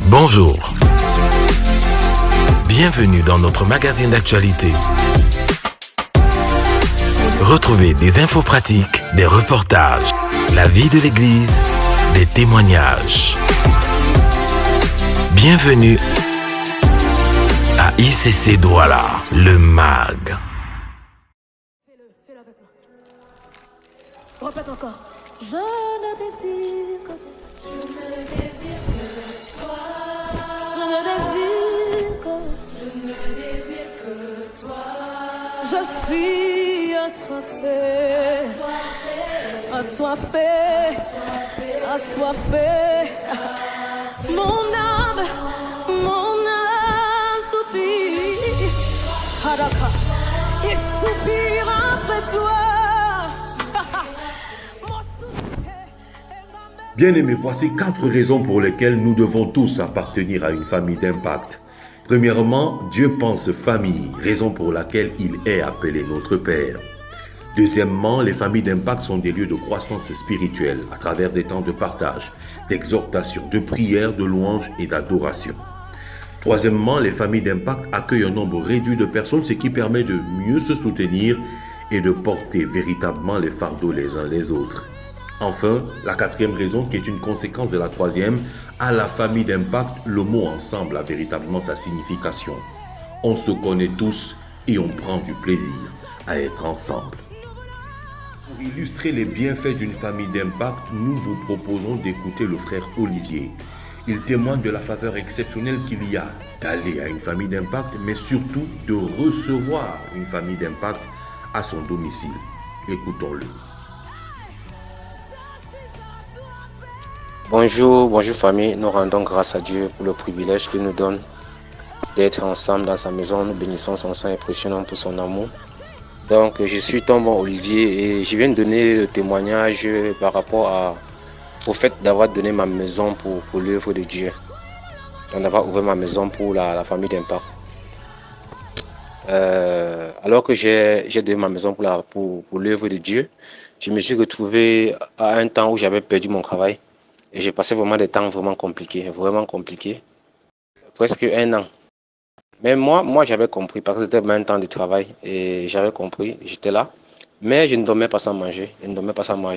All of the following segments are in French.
Bonjour. Bienvenue dans notre magazine d'actualité. Retrouvez des infos pratiques, des reportages, la vie de l'Église, des témoignages. Bienvenue à ICC Douala, le MAG. Fais-le avec moi. Répète encore. Je ne désire que toi. Je ne désire que toi. Je ne désire que toi. Je ne désire que toi. Je suis assoiffé. Assoiffé. Assoiffé. Mon âme soupire. Hadaka. Il soupire après toi. Bien-aimés, voici 4 raisons pour lesquelles nous devons tous appartenir à une famille d'impact. Premièrement, Dieu pense famille, raison pour laquelle il est appelé notre Père. Deuxièmement, les familles d'impact sont des lieux de croissance spirituelle à travers des temps de partage, d'exhortation, de prière, de louange et d'adoration. Troisièmement, les familles d'impact accueillent un nombre réduit de personnes, ce qui permet de mieux se soutenir et de porter véritablement les fardeaux les uns les autres. Enfin, la 4e raison, qui est une conséquence de la 3e, à la famille d'impact, le mot ensemble a véritablement sa signification. On se connaît tous et on prend du plaisir à être ensemble. Pour illustrer les bienfaits d'une famille d'impact, nous vous proposons d'écouter le frère Olivier. Il témoigne de la faveur exceptionnelle qu'il y a d'aller à une famille d'impact, mais surtout de recevoir une famille d'impact à son domicile. Écoutons-le. Bonjour famille, nous rendons grâce à Dieu pour le privilège qu'il nous donne d'être ensemble dans sa maison. Nous bénissons son sang et pressionnons pour son amour. Donc je suis Tombon Olivier et je viens de donner le témoignage par rapport au fait d'avoir donné ma maison pour l'œuvre de Dieu. Donc d'avoir ouvert ma maison pour la famille d'impact. Alors que j'ai donné ma maison pour l'œuvre de Dieu, je me suis retrouvé à un temps où j'avais perdu mon travail. Et j'ai passé vraiment des temps vraiment compliqués, presque 1 an. Mais moi j'avais compris, parce que c'était un temps de travail et j'avais compris, j'étais là. Mais je ne dormais pas sans manger,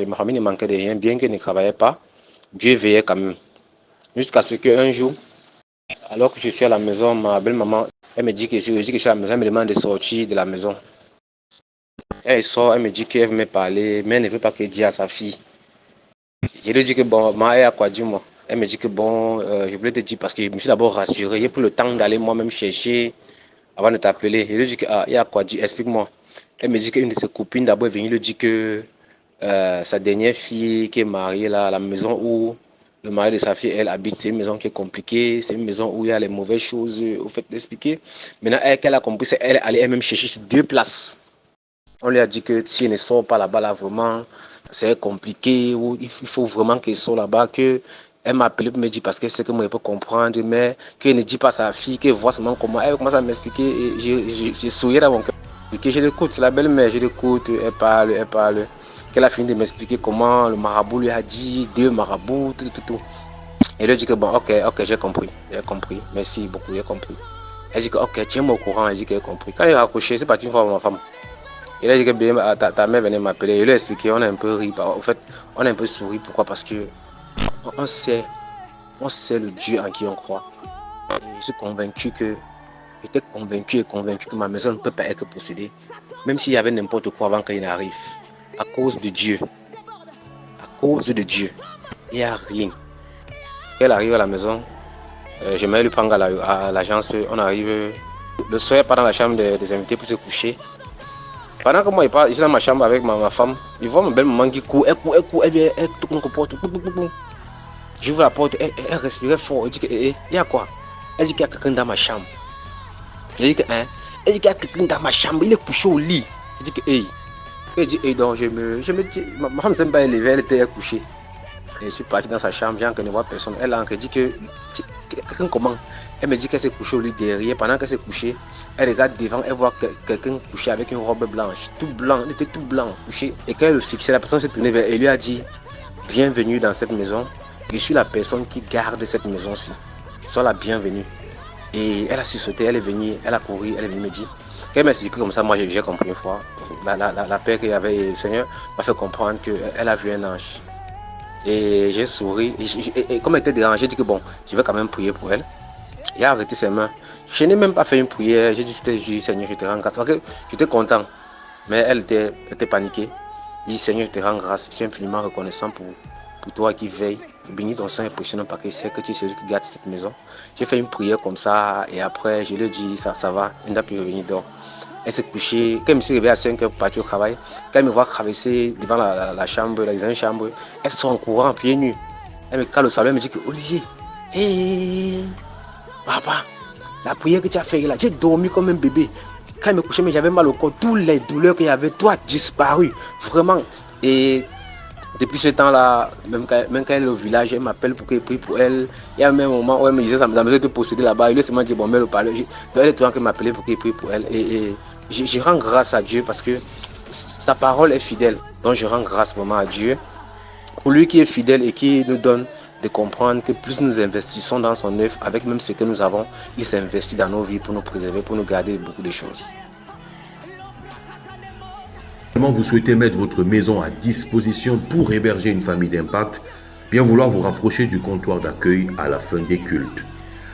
Ma famille ne manquait de rien, bien que je ne travaillais pas, Dieu veillait quand même. Jusqu'à ce qu'un jour, alors que je suis à la maison, ma belle-maman, elle me dit que si je suis à la maison, elle me demande de sortir de la maison. Elle sort, elle me dit qu'elle veut me parler, mais elle ne veut pas qu'elle dise à sa fille. Je lui dis que bon, elle a quoi dire moi. Elle me dit que bon, je voulais te dire parce que je me suis d'abord rassuré. J'ai pris le temps d'aller moi-même chercher avant de t'appeler. Je lui dis que il y a quoi dire, explique-moi. Elle me dit qu'une de ses copines d'abord est venue lui dire que sa dernière fille qui est mariée là, à la maison où le mari de sa fille elle habite, c'est une maison qui est compliquée, c'est une maison où il y a les mauvaises choses au fait d'expliquer. Maintenant, qu'elle a compris, c'est elle allait elle-même chercher sur 2 places. On lui a dit que si elle ne sort pas là-bas là vraiment, c'est compliqué, ou il faut vraiment qu'elle soit là-bas, qu'elle m'a appelé pour me dire parce que c'est que moi je peux comprendre, mais qu'elle ne dit pas à sa fille, qu'elle voit seulement comment. Elle commence à m'expliquer et j'ai souri dans mon cœur. Je l'écoute, c'est la belle-mère, je l'écoute, elle parle. Qu'elle a fini de m'expliquer comment le marabout lui a dit, 2 marabouts, tout. Et elle dit que bon, ok, j'ai compris, merci beaucoup, j'ai compris. Elle dit que ok, tiens-moi au courant, elle dit qu'elle a compris. Quand elle a raccroché, c'est parti une fois ma femme. Il a dit que ta mère venait m'appeler. Il lui a expliqué, on a un peu ri. En fait, on a un peu souri. Pourquoi? Parce que on sait le Dieu en qui on croit. Et je suis convaincu que ma maison ne peut pas être possédée. Même s'il y avait n'importe quoi avant qu'il n'arrive. À cause de Dieu. Il n'y a rien. Quand elle arrive à la maison, je vais lui prendre à l'agence. On arrive le soir, pas dans la chambre des invités pour se coucher. Pendant que moi, je suis dans ma chambre avec ma femme, je vois ma belle-maman qui court, elle tourne la porte. J'ouvre la porte, elle respirait fort. Elle dit que, il y a quoi? Elle dit qu'il y a quelqu'un dans ma chambre. Elle dit que, elle dit qu'il y a quelqu'un dans ma chambre, il est couché au lit. Elle dit que, Elle dit, donc je me dis, ma femme ne s'est pas élevée, elle était couchée. Et je suis parti dans sa chambre, j'ai ne vois personne. Elle a dit que, quelqu'un comment? Elle me dit qu'elle s'est couchée au lit derrière. Pendant qu'elle s'est couchée, elle regarde devant, elle voit quelqu'un couché avec une robe blanche, tout blanc, il était tout blanc, couché. Et quand elle le fixait, la personne s'est tournée vers elle et lui a dit, bienvenue dans cette maison. Je suis la personne qui garde cette maison-ci. Sois la bienvenue. Et elle a sursauté, elle est venue, elle a couru, elle est venue me dire. Quand elle m'a expliqué comme ça, moi j'ai compris une fois. La paix qu'il y avait, le Seigneur m'a fait comprendre qu'elle a vu un ange. Et j'ai souri. Et comme elle était dérangée, j'ai dit que bon, je vais quand même prier pour elle. Il a arrêté ses mains. Je n'ai même pas fait une prière. J'ai dit, Seigneur, je te rends grâce. Parce que j'étais content. Mais elle était paniquée. J'ai dit, Seigneur, je te rends grâce. Je suis infiniment reconnaissant pour toi qui veille. Bénis ton sang et précieux parce que c'est que tu es celui qui garde cette maison. J'ai fait une prière comme ça. Et après, je lui ai dit, ça va. Elle n'a pu revenir dehors. Elle s'est couchée. Quand je me suis réveillé à 5h pour partir au travail, quand elle me voit traverser devant la chambre, la deuxième chambre, elle sort en courant, pieds nus. Elle me cale au salon, elle me dit que Olivier, hey, papa, la prière que tu as fait là, j'ai dormi comme un bébé. Quand je me couchais, mais j'avais mal au corps, toutes les douleurs qu'il y avait, tout a disparu, vraiment. Et depuis ce temps-là, même quand elle est au village, elle m'appelle pour qu'elle prie pour elle. Il y a même un moment où elle me disait que la maison était possédée là-bas. Il lui a seulement dit, bon, mais le parler. Elle est toujours qu'elle m'appelait pour qu'elle prie pour elle. Et je rends grâce à Dieu parce que sa parole est fidèle. Donc je rends grâce vraiment à Dieu. Pour lui qui est fidèle et qui nous donne de comprendre que plus nous investissons dans son œuvre, avec même ce que nous avons, il s'investit dans nos vies pour nous préserver, pour nous garder beaucoup de choses. Vous souhaitez mettre votre maison à disposition pour héberger une famille d'impact, bien vouloir vous rapprocher du comptoir d'accueil à la fin des cultes.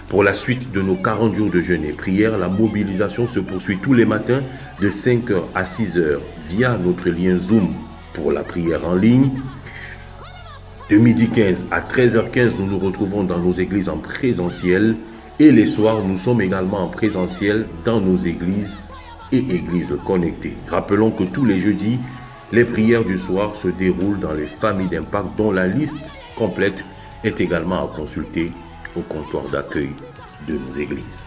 Pour la suite de nos 40 jours de jeûne et prière, la mobilisation se poursuit tous les matins de 5h à 6h via notre lien Zoom pour la prière en ligne. De 12h15 à 13h15, nous nous retrouvons dans nos églises en présentiel et les soirs, nous sommes également en présentiel dans nos églises et églises connectées. Rappelons que tous les jeudis, les prières du soir se déroulent dans les familles d'impact dont la liste complète est également à consulter au comptoir d'accueil de nos églises.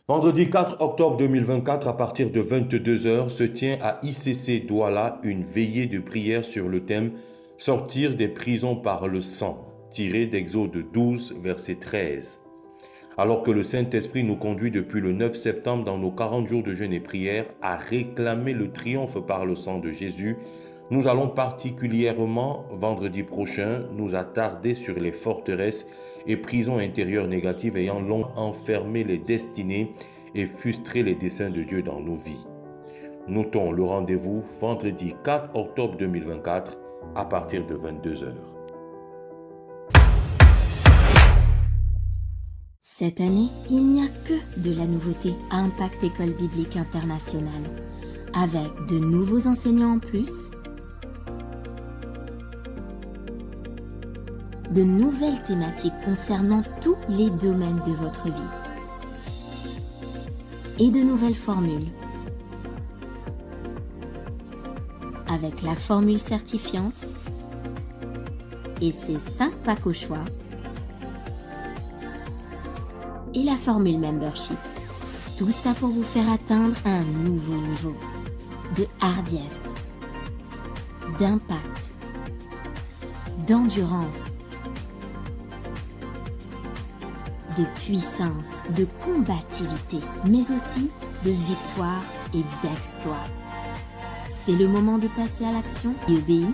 Vendredi 4 octobre 2024, à partir de 22h, se tient à ICC Douala une veillée de prière sur le thème « Sortir des prisons par le sang », tiré d'Exode 12, verset 13. Alors que le Saint-Esprit nous conduit depuis le 9 septembre dans nos 40 jours de jeûne et prière à réclamer le triomphe par le sang de Jésus, nous allons particulièrement, vendredi prochain, nous attarder sur les forteresses et prisons intérieures négatives ayant longtemps enfermé les destinées et frustré les desseins de Dieu dans nos vies. Notons le rendez-vous vendredi 4 octobre 2024 à partir de 22h. Cette année, il n'y a que de la nouveauté à Impact École Biblique Internationale, avec de nouveaux enseignants en plus, de nouvelles thématiques concernant tous les domaines de votre vie et de nouvelles formules. Avec la formule certifiante et ses 5 packs au choix et la formule membership. Tout ça pour vous faire atteindre un nouveau niveau de hardiesse, d'impact, d'endurance, de puissance, de combativité, mais aussi de victoire et d'exploit. C'est le moment de passer à l'action et obéir,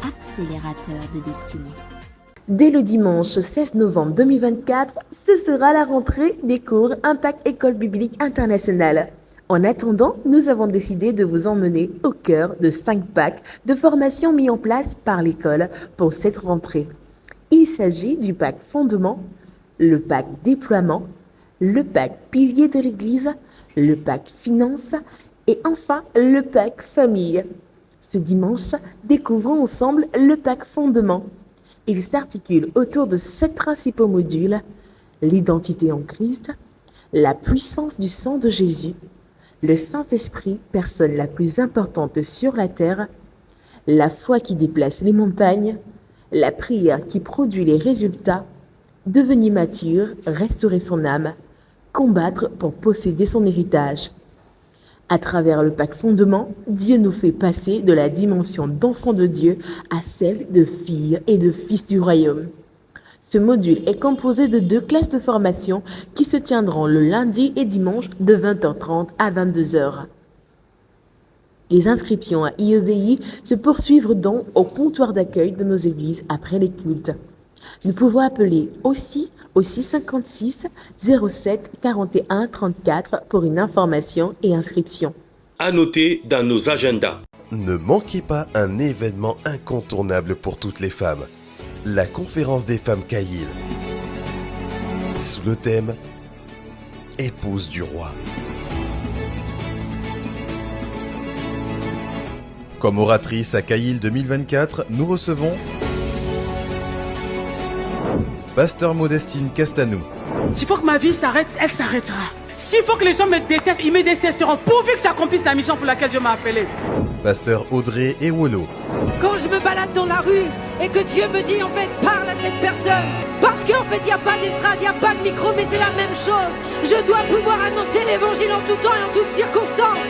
accélérateur de destinée. Dès le dimanche 16 novembre 2024, ce sera la rentrée des cours Impact École Biblique Internationale. En attendant, nous avons décidé de vous emmener au cœur de 5 packs de formation mis en place par l'école pour cette rentrée. Il s'agit du pack Fondement, le pack Déploiement, le pack Pilier de l'Église, le pack Finance et enfin le pack Famille. Ce dimanche, découvrons ensemble le pack Fondement. Il s'articule autour de 7 principaux modules: l'identité en Christ, la puissance du sang de Jésus, le Saint-Esprit, personne la plus importante sur la terre, la foi qui déplace les montagnes, la prière qui produit les résultats, devenir mature, restaurer son âme, combattre pour posséder son héritage. À travers le pack Fondement, Dieu nous fait passer de la dimension d'enfant de Dieu à celle de filles et de fils du royaume. Ce module est composé de 2 classes de formation qui se tiendront le lundi et dimanche de 20h30 à 22h. Les inscriptions à IEBI se poursuivent donc au comptoir d'accueil de nos églises après les cultes. Nous pouvons appeler aussi au 656 07 41 34 pour une information et inscription. À noter dans nos agendas. Ne manquez pas un événement incontournable pour toutes les femmes. La conférence des femmes Kaïl. Sous le thème Épouse du roi. Comme oratrice à Kaïl 2024, nous recevons Pasteur Modestine Castanou. S'il faut que ma vie s'arrête, elle s'arrêtera. S'il faut que les gens me détestent, ils me détesteront, pourvu que j'accomplisse la mission pour laquelle Dieu m'a appelé. Pasteur Audrey Ewolo. Quand je me balade dans la rue et que Dieu me dit en fait parle à cette personne, parce qu'en fait il n'y a pas d'estrade, il n'y a pas de micro, mais c'est la même chose. Je dois pouvoir annoncer l'évangile en tout temps et en toutes circonstances.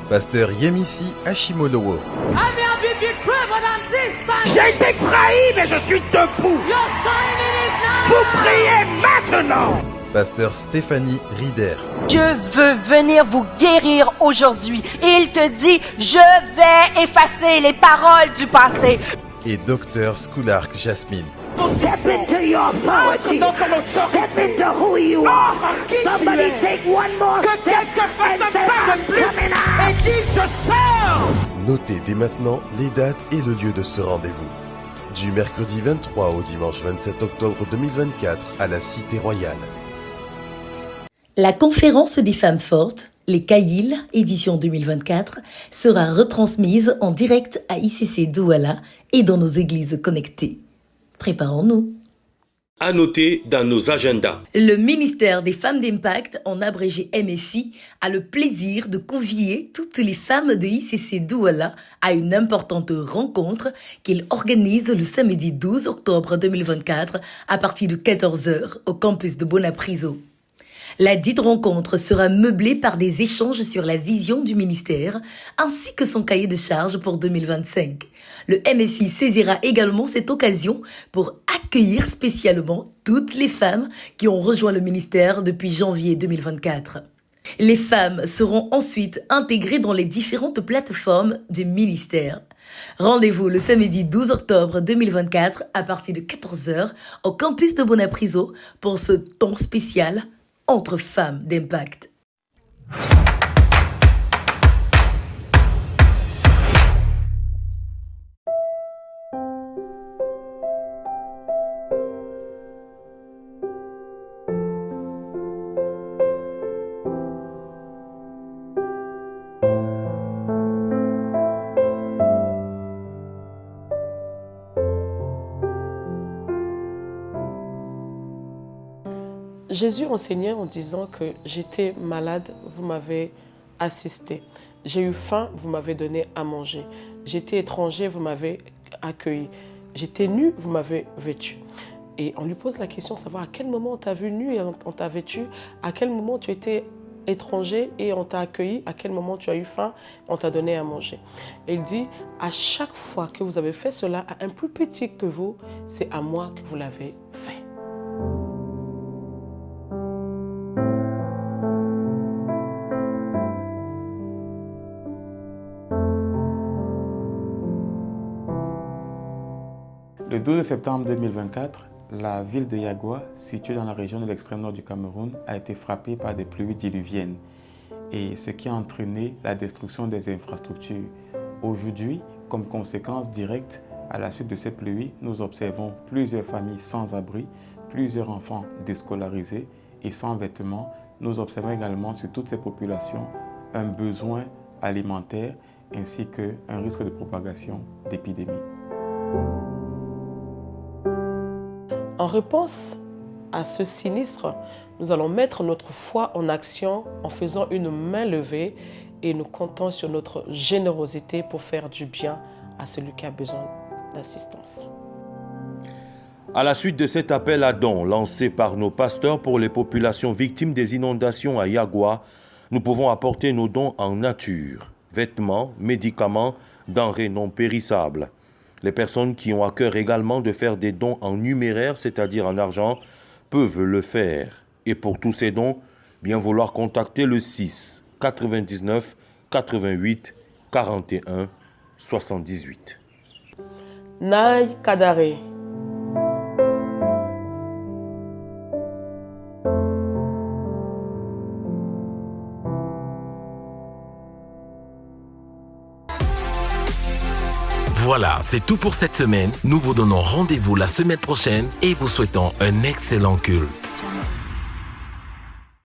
Pasteur Yemisi Hashimolowo. J'ai été trahi, mais je suis debout. Vous priez maintenant. Pasteur Stéphanie Rieder. Je veux venir vous guérir aujourd'hui. Et il te dit, je vais effacer les paroles du passé. Et Docteur Skoulark Jasmine. Step into your authority. Step into who you are. Somebody take one more step and say I'm coming out. Et dis je sors. Notez dès maintenant les dates et le lieu de ce rendez-vous. Du mercredi 23 au dimanche 27 octobre 2024 à la Cité Royale. La conférence des femmes fortes, les Kaïl, édition 2024, sera retransmise en direct à ICC Douala et dans nos églises connectées. Préparons-nous. À noter dans nos agendas. Le ministère des femmes d'impact, en abrégé MFI, a le plaisir de convier toutes les femmes de ICC Douala à une importante rencontre qu'il organise le samedi 12 octobre 2024 à partir de 14h au campus de Bonapriso. La dite rencontre sera meublée par des échanges sur la vision du ministère ainsi que son cahier de charges pour 2025. Le MFI saisira également cette occasion pour accueillir spécialement toutes les femmes qui ont rejoint le ministère depuis janvier 2024. Les femmes seront ensuite intégrées dans les différentes plateformes du ministère. Rendez-vous le samedi 12 octobre 2024 à partir de 14h au campus de Bonapriso pour ce temps spécial entre femmes d'impact. Jésus enseignait en disant que j'étais malade, vous m'avez assisté. J'ai eu faim, vous m'avez donné à manger. J'étais étranger, vous m'avez accueilli. J'étais nu, vous m'avez vêtu. Et on lui pose la question de savoir à quel moment on t'a vu nu et on t'a vêtu, à quel moment tu étais étranger et on t'a accueilli, à quel moment tu as eu faim, on t'a donné à manger. Et il dit, à chaque fois que vous avez fait cela à un plus petit que vous, c'est à moi que vous l'avez fait. Le 12 septembre 2024, la ville de Yagua, située dans la région de l'extrême nord du Cameroun, a été frappée par des pluies diluviennes, et ce qui a entraîné la destruction des infrastructures. Aujourd'hui, comme conséquence directe à la suite de ces pluies, nous observons plusieurs familles sans abri, plusieurs enfants déscolarisés et sans vêtements. Nous observons également sur toutes ces populations un besoin alimentaire ainsi qu'un risque de propagation d'épidémies. En réponse à ce sinistre, nous allons mettre notre foi en action en faisant une main levée et nous comptons sur notre générosité pour faire du bien à celui qui a besoin d'assistance. À la suite de cet appel à dons lancé par nos pasteurs pour les populations victimes des inondations à Yagua, nous pouvons apporter nos dons en nature, vêtements, médicaments, denrées non périssables. Les personnes qui ont à cœur également de faire des dons en numéraire, c'est-à-dire en argent, peuvent le faire. Et pour tous ces dons, bien vouloir contacter le 6 99 88 41 78. Naï Kadare. Voilà, c'est tout pour cette semaine. Nous vous donnons rendez-vous la semaine prochaine et vous souhaitons un excellent culte.